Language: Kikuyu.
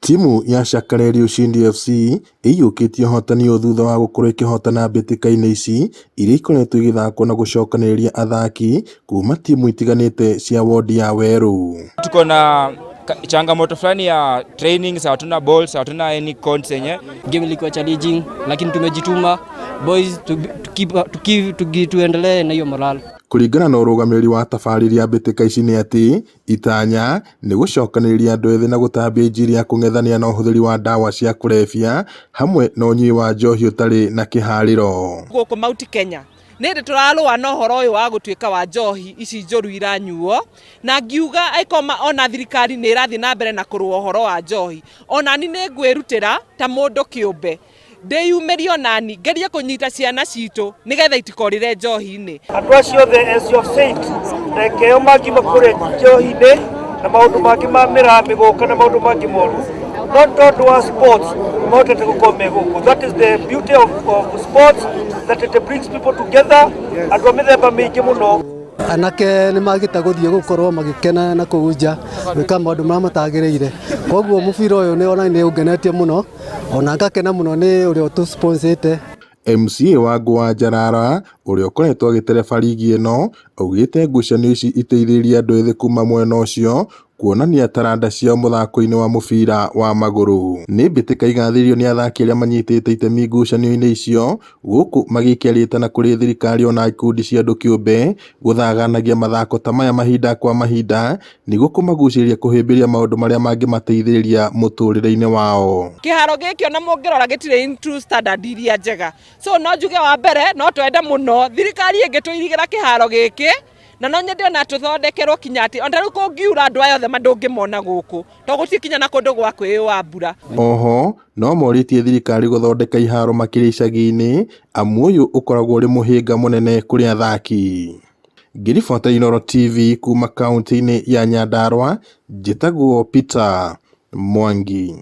Timu ya Shakareri Ushindi FC ĩiyũkĩtie ũhotani thutha wa gũkorwo ĩkĩhotana mbĩtĩka-inĩ ici iria ikoretwo igĩthakwo na gũcokanĩrĩria athaki kuma timu itiganĩte cia wodi ya Weru. Tuko na changamoto fulani ya trainings, hatuna balls, hatuna any cones yenye. Game ilikuwa challenging lakini tumejituma boys tuendelee na hiyo morale. Kũringana na ũrũgamĩrĩri wa tabarĩri ya mbĩtĩka ici nĩ atĩ itanya nĩ gũcokanĩrĩria andũ ethĩ na gũtambia injiri ya kũng'ethania na ũhũthĩri wa ndawa cia kũrebia hamwe na ũnyui wa njohi ũtarĩ na kĩharĩro. Gũkũ Mount Kenya nĩ ndĩtũrarũa na ũhoro ũyũ wa gũtuĩka wa njohi ici njũru iranyuo, na ngiuga aikoma ona thirikari nĩ ĩrathiĩ na mbere na kũrũa ũhoro wa njohi. Ona ni nĩ ngwĩrutĩra ta mũndũ kĩũmbe ndĩyumĩrio nani ngerie kũnyita ciana citũ nĩgetha itikorire njohi-inĩ. Andũ acio othe as you have said rekeo mangiuma kũrĩa njohi-inĩ na maũndũ mangĩ ma mĩramĩ gũka na maũndũ mangĩ moru no tondũ wa sports mahotete gũkorwo me gũkũ. That is the beauty of sports, that it brings people together. Andũ a mĩthemba mĩingĩ mũno anake nĩ magĩte gũthiĩ gũkorwo magĩkena na kũunja gwĩka maũndũ marĩa matagĩrĩire. Koguo mũbira ũyũ nĩ ona nĩ ũngenetie mũno, ona ngakena mũno nĩ ũrĩa ũtũsponsĩte. MCA wa Ngũa Njarara ũrĩa ũkoretwo agĩtereba ligi ĩno augĩte ngucanio ici iteithĩrĩria andũ ethĩ kuma mwena ũcio kuonania taranda ciao mũthako-inĩ wa mũbira wa magũrũ. Nĩ mbĩtĩka igathĩrĩirio nĩ athaki arĩa manyitĩte itemi ngucanio-inĩ icio, gũkũ magĩkĩrĩtana kũrĩ thirikari ona ikundi cia andũ kĩũmbe gũthaganagia mathako ta maya mahinda kwa mahinda nĩguo kũmagucĩrĩria kũhĩmbĩria maũndũ marĩa mangĩmateithĩrĩria mũtũrĩre-inĩ wao. Kĩharo gĩkĩ ona mũngĩrora gĩtirĩ in true standard iria njega, so no njuge wa mbere no twende mũno thirikari ĩngĩtũirigĩra kĩharo gĩkĩ na no nyende ona tũthondekerwo kinya atĩ ona rĩu kũngiura andũ aya othe mandũngĩmona gũkũ to gũtikinya na kũndũ gwa kwĩyũa mbura. Oho no morĩtie thirikari gũthondeka iharo makĩria icagi-inĩ amu ũyũ ũkoragwo ũrĩ mũhĩnga mũnene kũrĩ athaki. Ngĩribota Inooro TV kuma kaunti-inĩ ya Nyandarua, njĩtagwo Peter Mwangi.